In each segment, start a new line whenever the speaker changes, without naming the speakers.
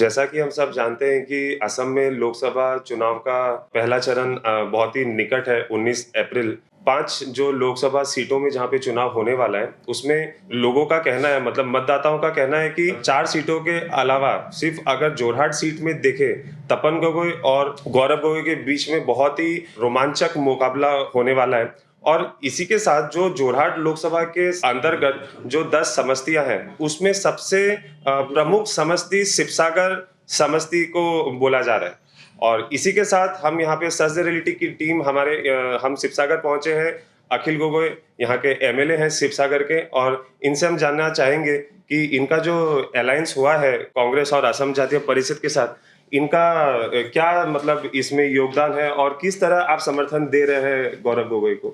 जैसा कि हम सब जानते हैं कि असम में लोकसभा चुनाव का पहला चरण बहुत ही निकट है 19 अप्रैल। 5 जो लोकसभा सीटों में जहाँ पे चुनाव होने वाला है, उसमें लोगों का कहना है मतलब मतदाताओं का कहना है कि 4 सीटों के अलावा सिर्फ अगर जोरहाट सीट में देखें, तपन गोगोई और गौरव गोगोई के बीच में बहुत ही रोमांचक मुकाबला होने वाला है। और इसी के साथ जो जोरहाट लोकसभा के अंतर्गत जो 10 समष्टियां हैं, उसमें सबसे प्रमुख समष्टि शिवसागर समष्टि को बोला जा रहा है। और इसी के साथ हम यहाँ पे सच द रियलिटी की टीम हम शिवसागर पहुंचे हैं। अखिल गोगोई यहाँ के एमएलए हैं शिवसागर के, और इनसे हम जानना चाहेंगे कि इनका जो अलायंस हुआ है कांग्रेस और असम जातीय परिषद के साथ, इनका क्या मतलब इसमें योगदान है और किस तरह आप समर्थन दे रहे हैं गौरव गोगोई को?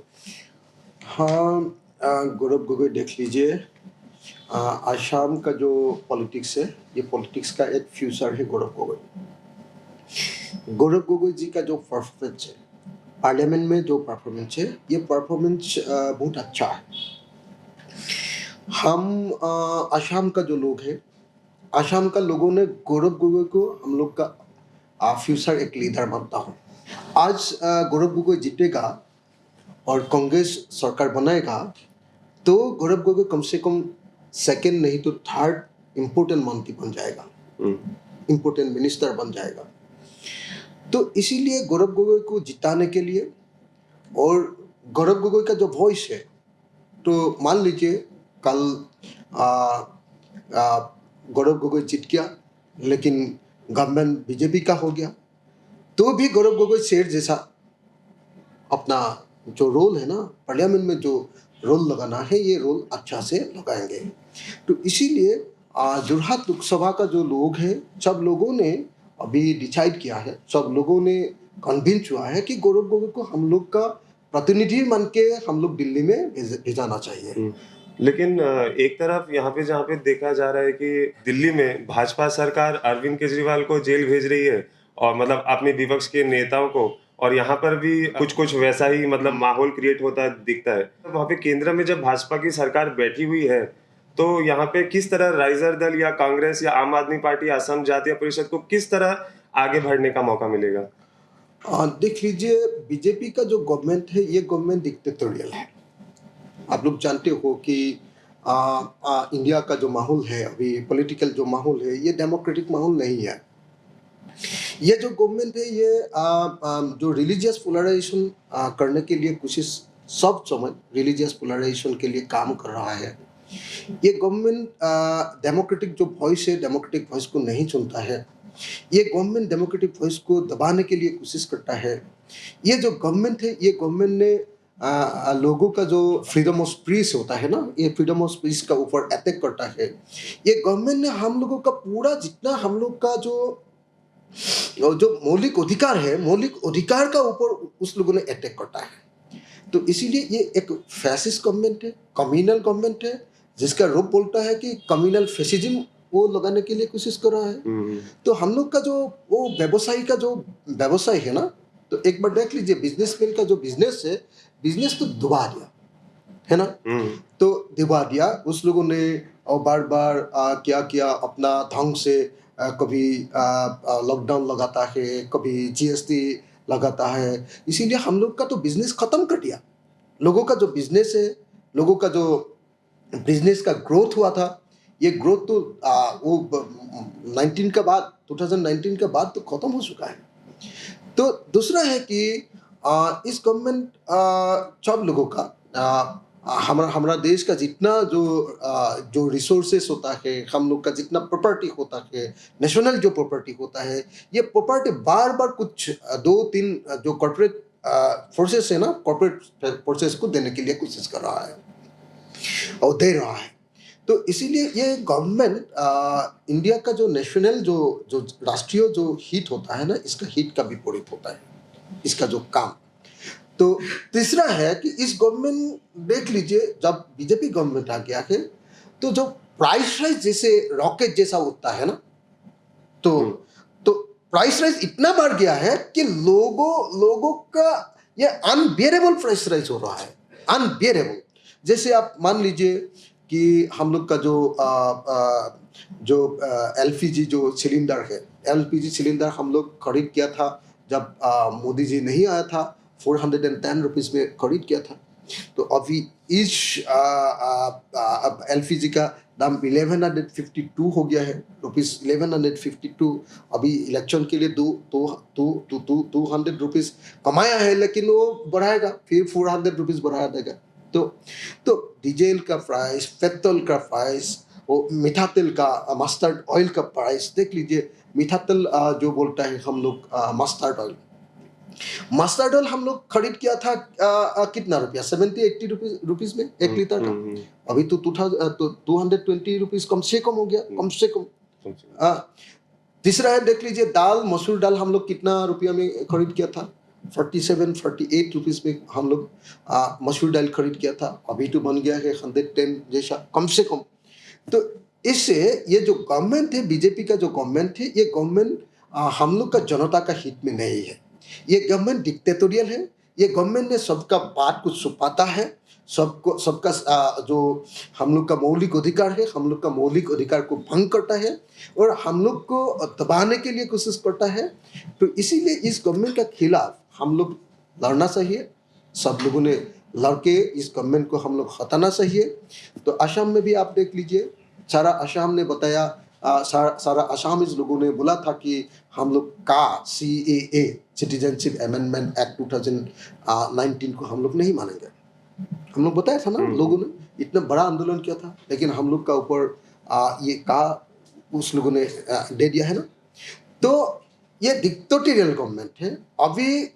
हाँ, गौरव गोगोई देख लीजिए। आसाम का जो पॉलिटिक्स है, ये पॉलिटिक्स का एक फ्यूचर है गौरव गोगोई। गौरव गोगोई जी का जो परफॉर्मेंस है, पार्लियामेंट में जो परफॉर्मेंस है, ये परफॉर्मेंस बहुत अच्छा है। हम आसाम का जो लोग है, आसाम का लोगों ने गौरव गोगोई को हम लोग का फ्यूचर एक लीडर मानता हूँ। आज गौरव गोगोई जीतेगा और कांग्रेस सरकार बनाएगा, तो गौरव गोगोई कम से कम सेकंड नहीं तो थर्ड इम्पोर्टेंट मंत्री बन जाएगा, इम्पोर्टेंट मिनिस्टर बन जाएगा। तो इसीलिए गौरव गोगोई को जिताने के लिए, और गौरव गोगोई का जो वॉइस है, तो मान लीजिए कल गौरव गोगोई जीत गया लेकिन गवर्नमेंट बीजेपी का हो गया, तो भी गौरव गोगोई शेर जैसा अपना जो रोल है ना, पार्लियामेंट में जो रोल लगाना है, ये रोल अच्छा से लगाएंगे। तो इसीलिए जोरहाट लोकसभा का जो लोग हैं, सब लोगों ने अभी डिसाइड किया है, सब लोगों ने कन्विंस हुआ है कि गौरव गोगोई को हम लोग का प्रतिनिधि मान के हम लोग दिल्ली में भेजाना चाहिए।
लेकिन एक तरफ यहाँ पे जहाँ पे देखा जा रहा है कि दिल्ली में भाजपा सरकार अरविंद केजरीवाल को जेल भेज रही है, और मतलब अपने विपक्ष के नेताओं को, और यहाँ पर भी कुछ कुछ वैसा ही मतलब माहौल क्रिएट होता दिखता है। वहाँ पे केंद्र में जब भाजपा की सरकार बैठी हुई है, तो यहाँ पे किस तरह राइजर दल या कांग्रेस या आम आदमी पार्टी असम जातीय परिषद को किस तरह आगे बढ़ने का मौका मिलेगा?
देख लीजिए, बीजेपी का जो गवर्नमेंट है, ये गवर्नमेंट डिक्टेटोरियल है। आप लोग जानते हो कि इंडिया का जो माहौल है, अभी पॉलिटिकल जो माहौल है, ये डेमोक्रेटिक माहौल नहीं है। ये जो गवर्नमेंट है, ये जो रिलीजियस पोलराइजेशन करने के लिए कोशिश, सब समय रिलीजियस पोलराइजेशन के लिए काम कर रहा है। ये गवर्नमेंट डेमोक्रेटिक जो वॉइस है, डेमोक्रेटिक वॉइस को नहीं सुनता है। ये गवर्नमेंट डेमोक्रेटिक वॉइस को दबाने के लिए कोशिश करता है। ये जो गवर्नमेंट है, ये गवर्नमेंट ने लोगों का जो फ्रीडम ऑफ स्पीच होता है ना, ये फ्रीडम ऑफ स्पीच का ऊपर अटैक करता है। ये गवर्नमेंट ने हम लोगों का पूरा जितना हम लोग का जो मौलिक अधिकार है, मौलिक अधिकार का ऊपर उस लोगों ने अटैक करता है। तो इसीलिए ये एक फैसिस्ट गवर्नमेंट है, कम्युनल गवर्नमेंट है, जिसका रूप बोलता है कि कम्युनल फैसिज्म वो लगाने के लिए कोशिश कर रहा है। तो हम लोग का जो वो व्यवसायी का जो व्यवसाय है ना, तो एक बार देख लीजिए, बिजनेसमैन का जो बिजनेस है, बिजनेस तो डुबा दिया है ना। तो डुबा दिया उस लोगों ने, और बार बार क्या किया, अपना ढंग से कभी लॉकडाउन लगाता है, कभी जीएसटी लगाता है। इसीलिए हम लोग का तो बिजनेस खत्म कर दिया। लोगों का जो बिजनेस है, लोगों का जो बिजनेस का ग्रोथ हुआ था, ये ग्रोथ तो वो 19 के बाद, 2019 के बाद तो खत्म हो चुका है। तो दूसरा है कि इस गवर्नमेंट सब लोगों का, हमारा देश का जितना जो रिसोर्सेस होता है, हम लोग का जितना प्रॉपर्टी होता है, नेशनल जो प्रॉपर्टी होता है, ये प्रॉपर्टी बार बार कुछ 2-3 जो कॉर्पोरेट फोर्सेस है ना, कॉर्पोरेट फोर्सेस को देने के लिए कोशिश कर रहा है और दे रहा है। तो इसीलिए ये गवर्नमेंट इंडिया का जो नेशनल जो राष्ट्रीय जो हित होता है ना, इसका हित का विपरीत होता है, इसका जो काम। तो तीसरा है कि इस गवर्नमेंट, देख लीजिए, जब बीजेपी गवर्नमेंट आ गया है, तो जो प्राइस राइज जैसे रॉकेट जैसा उठता है ना, तो प्राइस राइज इतना बढ़ गया है कि लोगों का ये अनबियरेबल प्राइस राइज हो रहा है, अनबियरेबल। जैसे आप मान लीजिए कि हम लोग का जो एलपीजी जो सिलेंडर है, एलपीजी सिलेंडर हम लोग खरीद किया था जब मोदी जी नहीं आया था, 410 रुपीज़ में खरीद किया था। तो अभी इस अब एलपीजी का दाम 1152 हो गया है, रुपीज़ 1152। अभी इलेक्शन के लिए 200 रुपीज़ कमाया है, लेकिन वो बढ़ाएगा, फिर 400 रुपीज़ बढ़ा देगा। तो डीजल का प्राइस, पेट्रोल का प्राइस, वो मीठा तेल का, मस्टर्ड ऑयल का प्राइस देख लीजिए। मीठा तेल जो बोलता है हम लोग मस्टर्ड ऑयल, मस्टर्ड ऑयल हम लोग खरीद किया था कितना रुपया, 70-80 रुपीज़ में 1 लीटर का। अभी तो 220 रुपीज़ कम से कम हो गया, कम से कम। तीसरा है, देख लीजिए दाल, मसूर दाल हम लोग कितना रुपया में खरीद किया था, 47-48 रुपीज़ में हम लोग मसूर दाल खरीद किया था। अभी तो बन गया है 110 जैसा, कम से कम। तो इससे ये जो गवर्नमेंट है, बीजेपी का जो गवर्नमेंट है, ये गवर्नमेंट हम लोग का जनता का हित में नहीं है। ये गवर्नमेंट डिक्टेटोरियल है। ये गवर्नमेंट ने सबका बात को छुपाता है, सबका जो हम लोग का मौलिक अधिकार है, हम लोग का मौलिक अधिकार को भंग करता है और हम लोग को दबाने के लिए कोशिश करता है। तो इसीलिए इस गवर्नमेंट के खिलाफ हम लोग लड़ना चाहिए। सब लोगों ने लड़के इस गवर्नमेंट को हम लोग हटाना चाहिए। तो असम में भी आप देख लीजिए, सारा असम ने बताया, सारा असमीज लोगों ने बोला था कि हम लोग का CAA सिटीजनशिप अमेंडमेंट एक्ट 2019 को हम लोग नहीं मानेंगे। हम लोग बताया था ना, लोगों ने इतना बड़ा आंदोलन किया था, लेकिन हम लोग का ऊपर ये का उस लोगों ने दे दिया है ना। तो ये डिक्टेटोरियल गवर्नमेंट है। अभी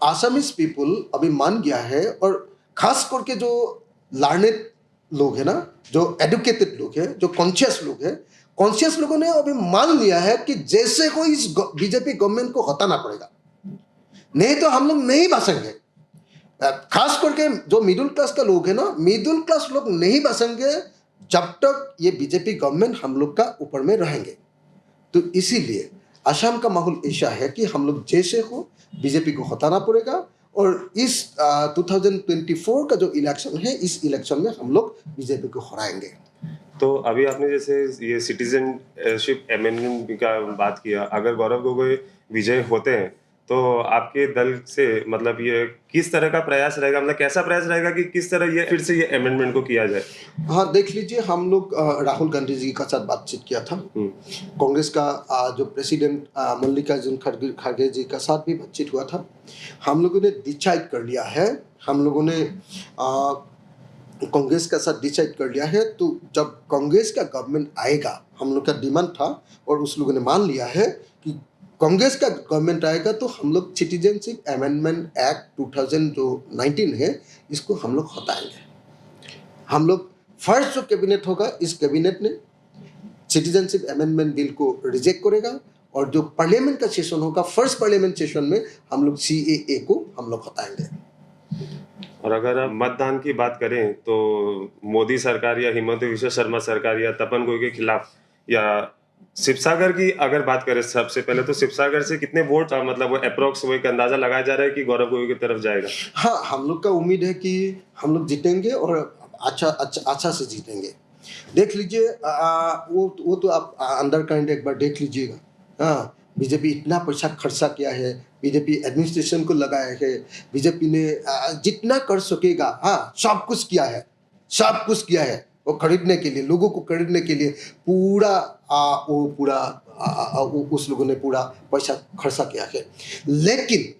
आसामीज पीपल अभी मान गया है, और खास करके जो लर्नेड लोग है ना, जो एडुकेटेड लोग है, जो कॉन्शियस लोग है, कॉन्शियस लोगों ने अभी मान लिया है कि जैसे को इस बीजेपी गवर्नमेंट को हटाना पड़ेगा, नहीं तो हम लोग नहीं बचेंगे। खास करके जो मिडिल क्लास का लोग है ना, मिडिल क्लास लोग नहीं बचेंगे जब तक ये बीजेपी गवर्नमेंट हम लोग का ऊपर में रहेंगे। तो इसीलिए असम का माहौल ऐसा है कि हम लोग जैसे हो बीजेपी को हटाना पड़ेगा, और इस 2024 का जो इलेक्शन है, इस इलेक्शन में हम लोग बीजेपी को हराएंगे।
तो अभी आपने जैसे ये सिटीजनशिप अमेंडमेंट का बात किया, अगर गौरव गोगोई विजय होते हैं तो आपके दल से मतलब ये किस तरह का प्रयास रहेगा, मतलब कैसा प्रयास रहेगा कि किस तरह ये फिर से ये अमेंडमेंट को किया जाए?
हाँ, देख लीजिए, हम लोग राहुल गांधी जी का साथ बातचीत किया था। कांग्रेस का जो प्रेसिडेंट मल्लिकार्जुन खड़गे जी का साथ भी बातचीत हुआ था। हम लोगों ने डिसाइड कर लिया है, हम लोगों ने कांग्रेस का साथ डिसाइड कर लिया है। तो जब कांग्रेस का गवर्नमेंट आएगा, हम लोग का डिमांड था और उस लोगों ने मान लिया है कि कांग्रेस का गवर्नमेंट आएगा तो हम लोग सिटीजनशिप अमेंडमेंट एक्ट 2019 है, इसको हम लोग हटाएंगे। हम लोग फर्स्ट जो कैबिनेट होगा, इस कैबिनेट ने सिटीजनशिप अमेंडमेंट बिल को रिजेक्ट करेगा, और जो पार्लियामेंट का सेशन होगा, फर्स्ट पार्लियामेंट सेशन में हम लोग CAA को हम लोग हटाएंगे।
और अगर आप मतदान की बात करें तो मोदी सरकार या हिमंत विश्व शर्मा सरकार या तपन गोगोई के खिलाफ, या शिवसागर की अगर बात करें, सबसे पहले तो शिवसागर से कितने वोट मतलब वो अप्रोक्स वो एक अंदाजा लगाया जा रहा है कि गौरव गोगोई की तरफ जाएगा?
हाँ, हम लोग का उम्मीद है कि हम लोग जीतेंगे, और अच्छा से जीतेंगे। देख लीजिए, वो तो आप अंडर करंट एक बार देख लीजिएगा। हाँ, बीजेपी इतना पैसा खर्चा किया है, बीजेपी एडमिनिस्ट्रेशन को लगाया है, बीजेपी ने जितना कर सकेगा, हाँ, सब कुछ किया है, सब कुछ किया है। वो खरीदने के लिए, लोगों को खरीदने के लिए उस लोगों ने पूरा पैसा खर्चा किया है। लेकिन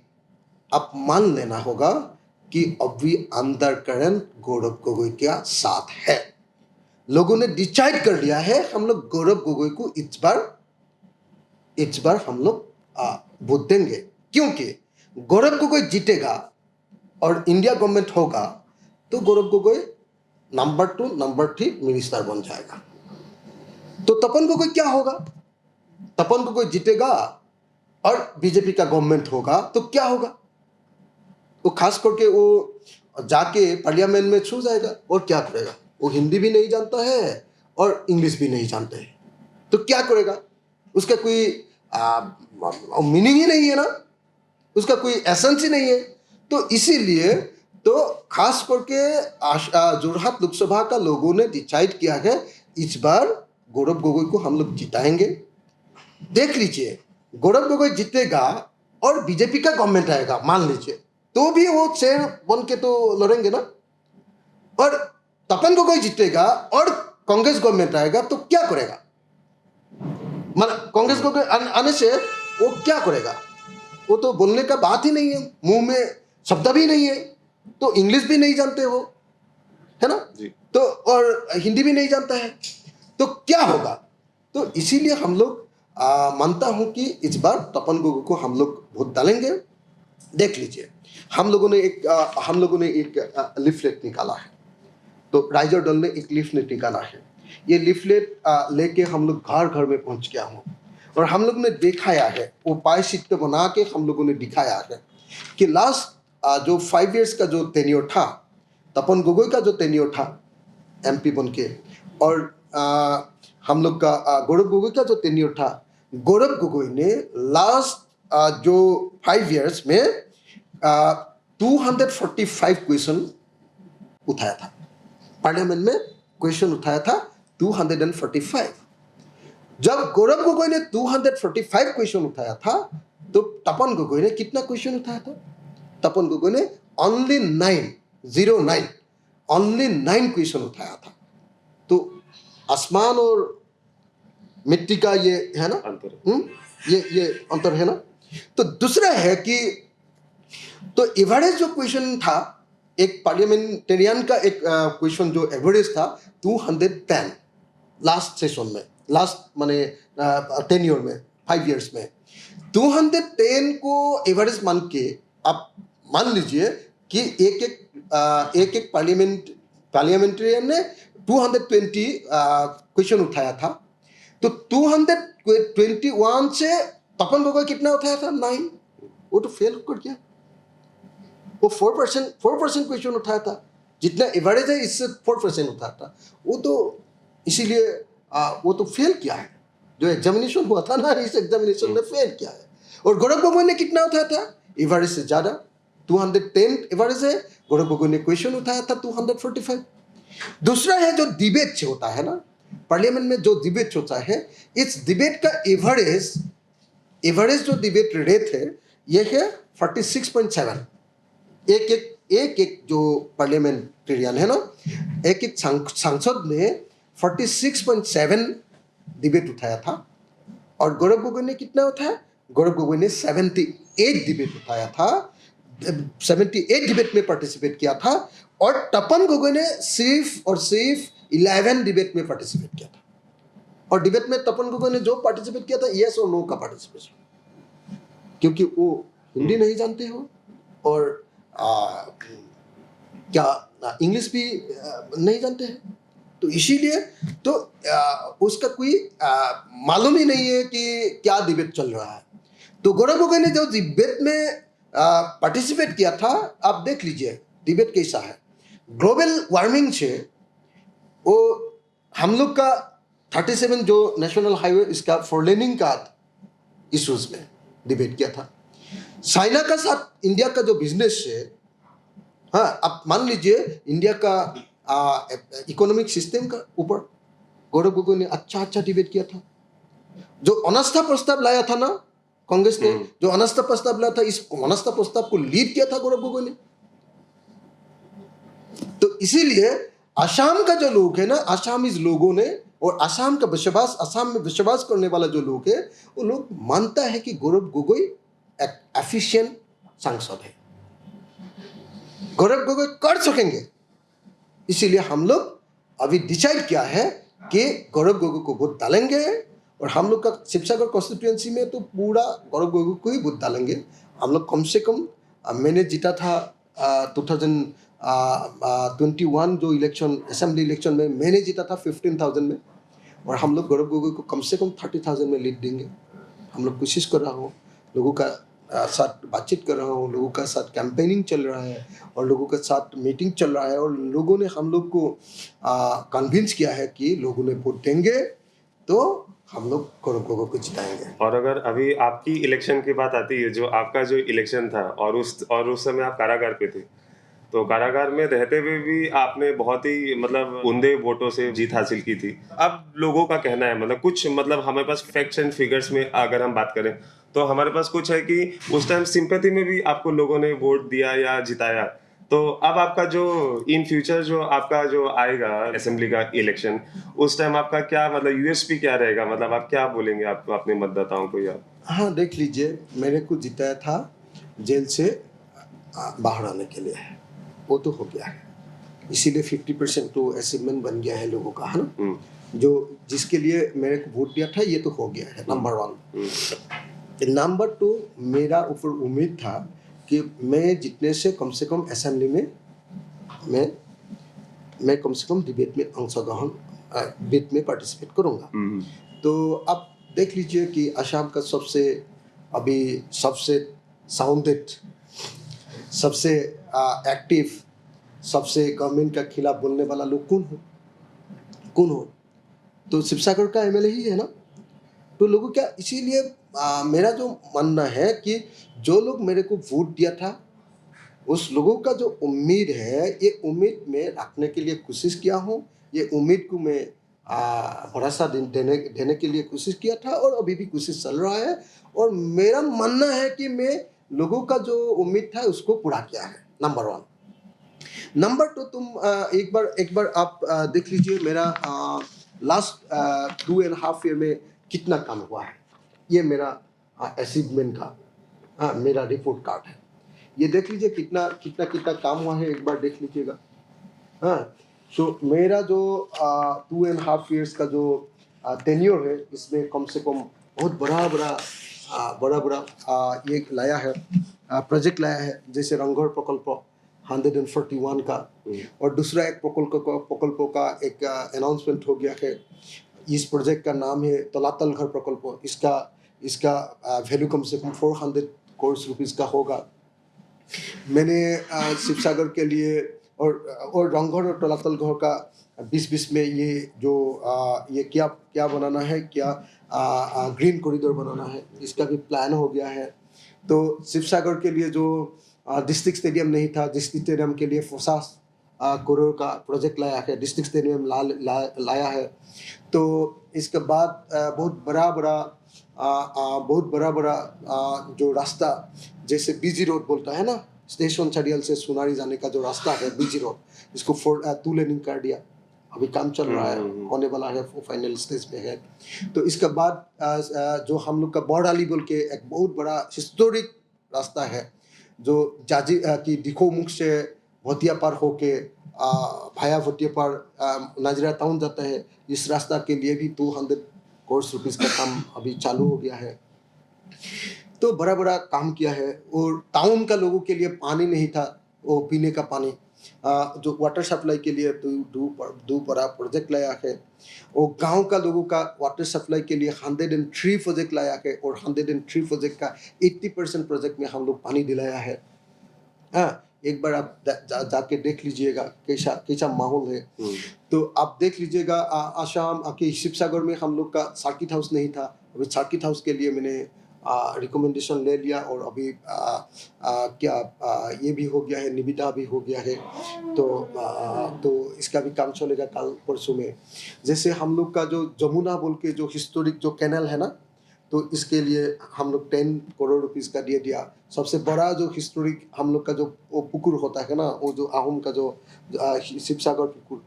अब मान लेना होगा कि अभी अंडर करंट गौरव गोगोई का साथ है। लोगों ने डिसाइड कर लिया है, हम लोग गौरव गोगोई को इस बार हम लोग वोट देंगे, क्योंकि गौरव गोगोई जीतेगा और इंडिया गवर्नमेंट होगा तो Gaurav Gogoi number 2, number 3 minister बन जाएगा। तो तपन गोगोई क्या होगा? तपन गोगोई जीतेगा और बीजेपी का गवर्नमेंट होगा तो क्या होगा? वो खास करके वो जाके पार्लियामेंट में छू जाएगा, और क्या करेगा? वो हिंदी भी नहीं जानता है और इंग्लिश भी नहीं जानते है, तो क्या करेगा? उसका कोई मीनिंग ही नहीं है ना, उसका कोई एसेंस ही नहीं है। तो इसीलिए तो खास करके जोरहाट लोकसभा का लोगों ने डिसाइड किया है इस बार गौरव गोगोई को हम लोग जिताएंगे। देख लीजिए, गौरव गोगोई जीतेगा और बीजेपी का गवर्नमेंट आएगा मान लीजिए, तो भी वो शेर बन के तो लड़ेंगे ना। और तपन गोगोई जीतेगा और कांग्रेस गवर्नमेंट आएगा तो क्या करेगा? मतलब कांग्रेस को आने से वो क्या करेगा? वो तो बोलने का बात ही नहीं है, मुंह में शब्द भी नहीं है, तो इंग्लिश भी नहीं जानते हो, है ना
जी।
तो और हिंदी भी नहीं जानता है, तो क्या होगा? तो इसीलिए हम लोग मानता हूं कि इस बार तपन गोगोई को हम लोग वोट डालेंगे। देख लीजिए, हम लोगों ने एक लिफलेट निकाला है, तो राइजर दल ने एक लिफलेट निकाला है। ये लिफलेट लेके हम लोग घर घर में पहुंच गया हूँ और हम लोग ने दिखाया है, वो पाई शीट पे बना के हम लोगों ने दिखाया है कि लास्ट जो 5 इयर्स का जो टेन्योर था, तपन गोगोई का जो टेन्योर था एमपी बन के, और हम लोग का गौरव गोगोई का जो टेन्योर था, गौरव गोगोई ने लास्ट जो 5 इयर्स में 245 क्वेश्चन उठाया था, पार्लियामेंट में क्वेश्चन उठाया था 245। जब गौरव गोगोई ने 245 क्वेश्चन उठाया था, तो तपन गोगोई ने कितना क्वेश्चन उठाया था? तपन गोगोई ने ओनली 9 क्वेश्चन उठाया था। तो आसमान और मिट्टी का ये है ना
अंतर।
ये अंतर है ना। तो दूसरा है कि तो एवरेज जो क्वेश्चन था, एक पार्लियामेंटेरियन का एक क्वेश्चन जो एवरेज था 210 लास्ट सेशन में, लास्ट माने टेन्योर में 5 इयर्स में 210 को एवरेज मान के आप मान लीजिए कि एक पार्लियामेंटेरियन ने 220 क्वेश्चन उठाया था, तो 221 से तपन गोगोई कितना उठाया था? 9। वो तो फेल कर गया। वो 4% क्वेश्चन उठाया था, जितना एवरेज है इससे 4% उठाया था। वो तो इसीलिए वो तो फेल किया है, जो एग्जामिनेशन हुआ था ना, इस एग्जामिनेशन में फेल किया है। और गौरव गोगोई ने कितना उठाया था? एवरेज से ज्यादा, 210 एवरेज है, गौरव गोगोई ने क्वेश्चन उठाया था 245। दूसरा है जो डिबेट होता है ना, पार्लियामेंट में जो डिबेट होता है, इस डिबेट का एवरेज जो डिबेट रेट है ये है 46.7। एक जो पार्लियामेंटेरियन है ना, एक सांसद ने 46.7 डिबेट उठाया था। और गौरव गोगोई ने कितना उठाया? गौरव गोगोई ने 78 डिबेट उठाया था, 78 डिबेट में पार्टिसिपेट किया था। और तपन गोगोई ने सिर्फ 11 डिबेट में पार्टिसिपेट किया था। और डिबेट में तपन गोगोई ने जो पार्टिसिपेट किया था, यस और नो का पार्टिसिपेशन, क्योंकि वो हिंदी नहीं जानते हो और क्या इंग्लिश भी नहीं जानते हैं, तो इसीलिए तो उसका कोई मालूम ही नहीं है कि क्या डिबेट चल रहा है। तो गौरव गोगोई ने जो डिबेट में पार्टिसिपेट किया था, आप देख लीजिए डिबेट कैसा है। ग्लोबल वार्मिंग से वो हम लोग का 37 जो नेशनल हाईवे इसका 4 लेनिंग का इश्यूज में डिबेट किया था। चाइना का साथ इंडिया का जो बिजनेस है, हाँ आप मान लीजिए इंडिया का इकोनॉमिक सिस्टम का ऊपर गौरव गोगोई ने अच्छा डिबेट किया था। जो अनास्था प्रस्ताव लाया था ना कांग्रेस ने, जो अनास्था प्रस्ताव लाया था, इस अनास्था प्रस्ताव को लीड किया था गौरव गोगोई ने। तो इसीलिए आसाम का जो लोग है ना, आसामीज लोगों ने, और आसाम में विश्वास करने वाला जो लोग है, वो लोग मानता है कि गौरव गोगोई एक एफिशिएंट सांसद है, गौरव गोगोई कर सकेंगे। इसीलिए हम लोग अभी डिसाइड किया है कि गौरव गोगोई को वोट डालेंगे। और हम लोग का शिवसागर कॉन्स्टिट्यूएंसी में तो पूरा गौरव गोगोई को ही वोट डालेंगे। हम लोग कम से कम, मैंने जीता था 2021 जो इलेक्शन, असेंबली इलेक्शन में मैंने जीता था 15,000 में, और हम लोग गौरव गोगोई को कम से कम 30,000 में लीड देंगे। हम लोग कोशिश कर रहा हूँ, लोगों का साथ बातचीत कर रहा हूँ, लोगों का साथ कैंपेनिंग चल रहा है और लोगों के साथ मीटिंग चल रहा है, और लोगों ने हम लोग को कन्विंस किया है कि लोगों ने वोट देंगे तो हम लोग गौरव गोगोई को जिताएंगे।
और अगर अभी आपकी इलेक्शन की बात आती है, जो आपका जो इलेक्शन था और उस समय आप कारागार पे थे, तो कारागार में रहते हुए भी आपने बहुत ही मतलब उंधे वोटों से जीत हासिल की थी। अब लोगों का कहना है मतलब कुछ मतलब हमारे पास फैक्ट्स एंड फिगर्स में अगर हम बात करें तो हमारे पास कुछ है कि उस टाइम सिंपैथी में भी आपको लोगों ने वोट दिया या जिताया। तो अब आपका जो इन फ्यूचर जो आपका जो आएगा असेंबली का इलेक्शन, उस टाइम आपका क्या मतलब यूएसपी क्या रहेगा? मतलब आप क्या बोलेंगे आप अपने मतदाताओं को या?
हाँ, देख लीजिए, मेरे को जिताया था जेल से बाहर आने के लिए, वो तो हो गया है। इसीलिए 50% तो अचीवमेंट बन गया है लोगों का, है ना? जो जिसके लिए मेरे को वोट दिया था ये तो हो गया है, नंबर 1। नंबर 2, मेरा ऊपर उम्मीद था कि मैं जितने से कम असेंबली में मैं कम से कम डिबेट में अंशग्रहण डिबेट में पार्टिसिपेट करूँगा। तो अब देख लीजिए कि असम का अभी सबसे साउंडेड, सबसे एक्टिव, सबसे गवर्नमेंट का खिलाफ बोलने वाला लोग कौन हो? तो शिवसागर का एमएलए ही है ना। तो लोगों क्या, इसीलिए मेरा जो मानना है कि जो लोग मेरे को वोट दिया था उस लोगों का जो उम्मीद है, ये उम्मीद में रखने के लिए कोशिश किया हूँ। ये उम्मीद को मैं भरोसा देने के लिए कोशिश किया था और अभी भी कोशिश चल रहा है। और मेरा मानना है कि मैं लोगों का जो उम्मीद था उसको पूरा किया है, नंबर 1। नंबर 2, तुम एक बार आप देख लीजिए मेरा लास्ट 2.5 ईयर में कितना काम हुआ है। ये मेरा अचीवमेंट का मेरा रिपोर्ट कार्ड है। ये देख लीजिए कितना कितना कितना काम हुआ है, एक बार देख लीजिएगा। हाँ, तो मेरा जो 2.5 ईयर्स का जो टेन्योर है, इसमें कम से कम बहुत बड़ा ये लाया है, प्रोजेक्ट लाया है। जैसे रंगघर प्रकल्प 141 का, और दूसरा एक प्रकल्प का एक अनाउंसमेंट हो गया है। इस प्रोजेक्ट का नाम है तलातल घर प्रकल्प। इसका वैल्यू कम से कम 400 करोड़ रुपीस का होगा। मैंने शिवसागर के लिए और रंगघर और तलातल घर का 2020 में ये जो ये क्या बनाना है, क्या ग्रीन कॉरिडोर बनाना है, इसका भी प्लान हो गया है। तो शिवसागर के लिए जो डिस्ट्रिक्ट स्टेडियम नहीं था, डिस्ट्रिक्ट स्टेडियम के लिए 50 करोड़ का प्रोजेक्ट लाया है, डिस्ट्रिक्ट स्टेडियम लाया है। तो इसके बाद बहुत बड़ा जो रास्ता, जैसे बीजी रोड बोलता है ना, स्टेशन छड़ियल से सुनारी जाने का जो रास्ता है बीजी रोड, इसको 2 लेनिंग कर दिया। अभी काम चल रहा है, होने वाला है, फाइनल स्टेज पे है। तो इसके बाद जो हम लोग का बौड़ाली बोल के एक बहुत बड़ा हिस्टोरिक रास्ता है, जो जाजी की दिखो मुख से भोतिया पार होके भाया भोतिया पार नाजरा टाउन जाता है। इस रास्ता के लिए भी 200 करोड़ रुपीस का काम अभी चालू हो गया है। तो बड़ा काम किया है। और टाउन का लोगों के लिए पानी नहीं था, वो पीने का पानी, जो वाटर सप्लाई के लिए दो बड़ा प्रोजेक्ट लाया है। और गांव का लोगों का वाटर सप्लाई के लिए 103 प्रोजेक्ट लाया है, और 103 प्रोजेक्ट का 80% प्रोजेक्ट में हम लोग पानी दिलाया है। हाँ, एक बार आप जाके देख लीजिएगा कैसा माहौल है। तो आप देख लीजिएगा, आसाम के शिवसागर में हम लोग का सर्किट हाउस नहीं था। अभी सर्किट हाउस के लिए मैंने रिकमेंडेशन ले लिया, और अभी ये भी हो गया है, निविदा भी हो गया है। तो इसका भी काम चलेगा कल परसों में। जैसे हम लोग का जो जमुना बोल के जो हिस्टोरिक जो कैनल है ना, तो इसके लिए हम लोग 10 करोड़ रुपीस का दिया। सबसे बड़ा जो हिस्टोरिक हम लोग का जो वो पुकुर होता है ना, वो जो आहूम का जो शिवसागर पुकुर,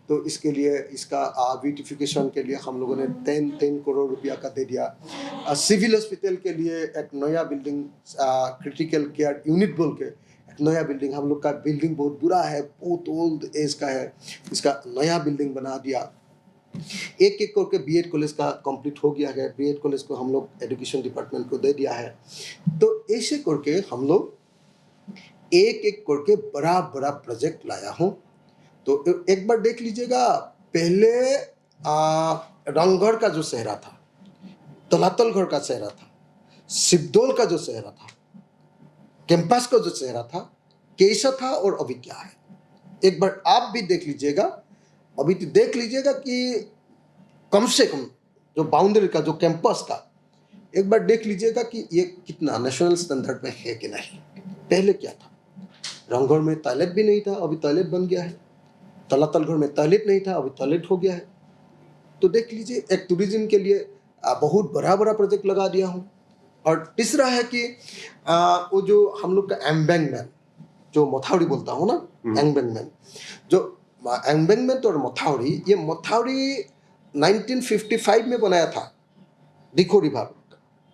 तो इसके लिए इसका ब्यूटिफिकेशन के लिए हम लोगों ने 10 करोड़ रुपया का दे दिया। सिविल हॉस्पिटल के लिए एक नया बिल्डिंग, क्रिटिकल केयर यूनिट बोल के एक नया बिल्डिंग, हम लोग का बिल्डिंग बहुत बुरा है, बहुत ओल्ड एज का है, इसका नया बिल्डिंग बना दिया। एक करके बीएड कॉलेज का कंप्लीट हो गया है। बीएड कॉलेज को हम लोग एजुकेशन डिपार्टमेंट को दे दिया है। तो ऐसे करके हम लोग एक करके बड़ा प्रोजेक्ट लाया हूँ। तो एक बार देख लीजिएगा, पहले रंगघर का जो चेहरा था, तलातल घर का चेहरा था, सिद्धोल का जो चेहरा था, कैंपस का जो चेहरा था, कैसा था और अभी क्या है, एक बार आप भी देख लीजिएगा। अभी तो देख लीजिएगा कि कम से कम जो बाउंड्री का जो कैंपस का, एक बार देख लीजिएगा कि ये कितना नेशनल स्टैंडर्ड में है कि नहीं, पहले क्या था। रंगघर में टॉयलेट भी नहीं था, अभी टॉयलेट बन गया है। तलातल घर में टॉयलेट नहीं था, अभी टॉयलेट हो गया है। तो देख लीजिए, एक टूरिज्म के लिए बहुत बड़ा बड़ा प्रोजेक्ट लगा दिया हूँ। और तीसरा है कि वो जो हम लोग का एम्बैंकमेंट, जो मथावरी बोलता हूँ ना, एम्बैंकमेंट, जो एम्बैंकमेंट और मथावरी, ये मथावरी 1955 में बनाया था दिखो रिवर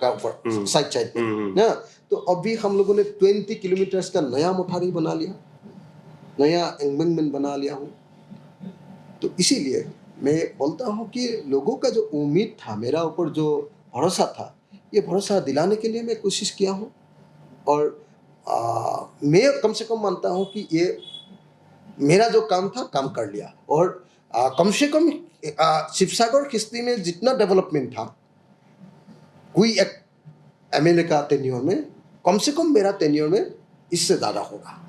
का ऊपर साइड साइड में ना। तो अभी हम लोगों ने 20 किलोमीटर का नया मथावरी बना लिया, नया एम्बैंकमेंट बना लिया हूँ। तो इसीलिए मैं बोलता हूँ कि लोगों का जो उम्मीद था, मेरा ऊपर जो भरोसा था, ये भरोसा दिलाने के लिए मैं कोशिश किया हूँ। और मैं कम से कम मानता हूँ कि ये मेरा जो काम था, काम कर लिया। और कम से कम शिवसागर किस्ती में जितना डेवलपमेंट था, कोई एक एमएलए का टेन्योर में, कम से कम मेरा टेन्योर में इससे ज़्यादा होगा,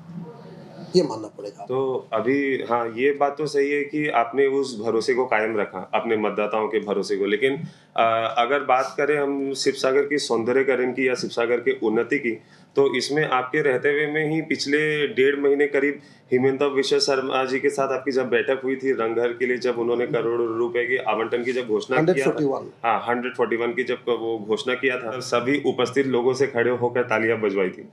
ये मानना पड़ेगा।
तो अभी हाँ, ये बात तो सही है कि आपने उस भरोसे को कायम रखा, अपने मतदाताओं के भरोसे को। लेकिन अगर बात करें हम शिवसागर की सौंदर्यकरण की या शिवसागर की उन्नति की, तो इसमें आपके रहते हुए में ही पिछले 1.5 महीने करीब हिमंता विश्व शर्मा जी के साथ आपकी जब बैठक हुई थी रंगघर के लिए, जब उन्होंने करोड़ों रुपए की आवंटन की जब घोषणा किया था,
141
हाँ 141 की जब वो घोषणा किया था, सभी उपस्थित लोगों से खड़े होकर तालियां बजवाई थी।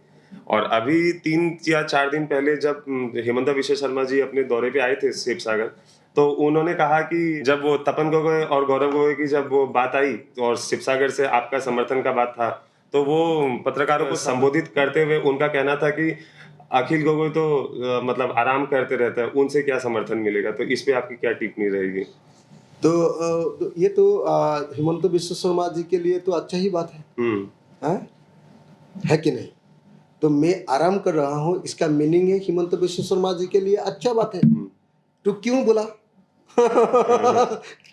और अभी 3 या 4 दिन पहले जब हिमंता विश्व शर्मा जी अपने दौरे पे आए थे शिवसागर, तो उन्होंने कहा कि जब वो तपन गोगोई और गौरव गोगोई की जब वो बात आई और शिवसागर से आपका समर्थन का बात था, तो वो पत्रकारों को संबोधित करते हुए उनका कहना था कि अखिल गोगोई तो मतलब आराम करते रहता है, उनसे क्या समर्थन मिलेगा। तो इस पे आपकी क्या टिप्पणी रहेगी?
तो ये तो हिमंत विश्व शर्मा जी के लिए तो अच्छा ही बात है कि नहीं? तो मैं आराम कर रहा हूँ, इसका मीनिंग है हिमंत विश्व शर्मा जी के लिए अच्छा बात है। तो क्यों बोला?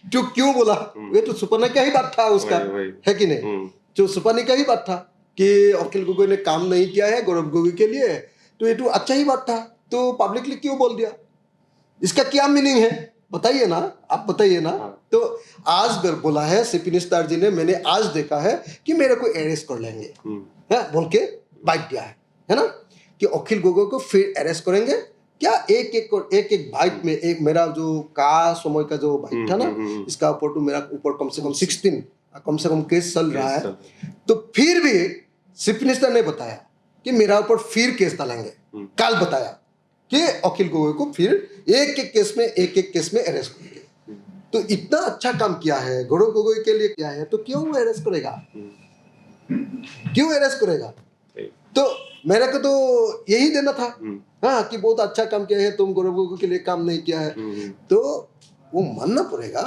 तो क्यों बोला? ये तो सुपने का ही बात था उसका, है कि नहीं? जो सुपने का ही बात था कि अखिल गोगोई ने काम नहीं किया है गौरव गोगोई के लिए, तो ये तो अच्छा ही बात था। तो पब्लिकली क्यों बोल दिया? इसका क्या मीनिंग है? बताइए ना, आप बताइए ना। तो आज बोला है चीफ मिनिस्टर जी ने, मैंने आज देखा है कि मेरे को अरेस्ट कर लेंगे, बोल के बाइट दिया है ना, कि अखिल गोगोई को फिर अरेस्ट करेंगे क्या। एक बाइट में, एक मेरा जो समय का जो बाइट था ना, इसका ऊपर तो मेरा ऊपर कम से कम 16 कम से कम केस चल रहा है। तो फिर भी चीफ मिनिस्टर ने बताया कि मेरा ऊपर फिर केस डालेंगे। कल बताया कि अखिल गोगोई को फिर एक एक केस में अरेस्ट करेंगे। तो इतना अच्छा काम किया है, गौरव गोगोई के लिए किया है, तो क्यों वो अरेस्ट करेगा? क्यों अरेस्ट करेगा? तो मेरे को तो यही देना था, हाँ, कि बहुत अच्छा काम किया है, तुम गौरव गोगोई के लिए काम नहीं किया है। तो वो मानना पड़ेगा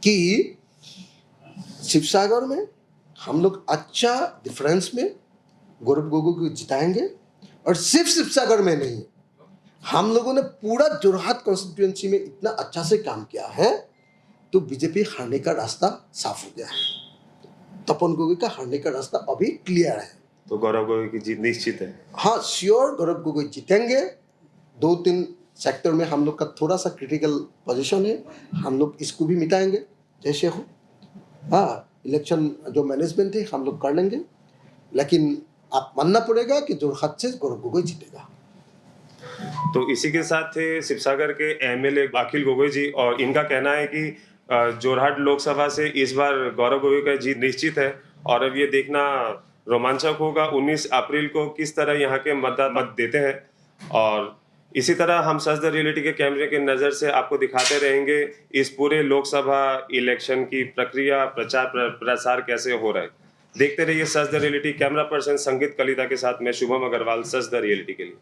कि शिवसागर में हम लोग अच्छा डिफरेंस में गौरव गोगोई को जिताएंगे। और सिर्फ शिवसागर में नहीं, हम लोगों ने पूरा जोरहाट कॉन्स्टिट्यूएंसी में इतना अच्छा से काम किया है, तो बीजेपी हारने का रास्ता साफ हो गया है। तपन गोगोई का हारने का रास्ता अभी क्लियर है।
तो गौरव गोगोई की जीत निश्चित है? हाँ,
श्योर, गौरव गोगोई जीतेंगे। 2-3 सेक्टर में हम लोग का थोड़ा सा क्रिटिकल पोजीशन है, हम लोग इसको भी मिटाएंगे जैसे हो। हाँ, इलेक्शन जो मैनेजमेंट है हम लोग कर लेंगे, लेकिन आप मानना पड़ेगा कि जोरहाट से गौरव गोगोई जीतेगा।
तो इसी के साथ थे शिवसागर के एमएलए अखिल गोगोई जी, और इनका कहना है कि जोरहाट लोकसभा से इस बार गौरव गोगोई का जीत निश्चित है। और अब ये देखना रोमांचक होगा 19 अप्रैल को किस तरह यहाँ के मतदाता मत देते हैं। और इसी तरह हम सच द रियलिटी के कैमरे की नज़र से आपको दिखाते रहेंगे इस पूरे लोकसभा इलेक्शन की प्रक्रिया, प्रचार प्रसार कैसे हो रहा है। देखते रहिए सच the reality. Camera person Sangeet Kalita के साथ मैं शुभम अग्रवाल, सच द रियलिटी के लिए।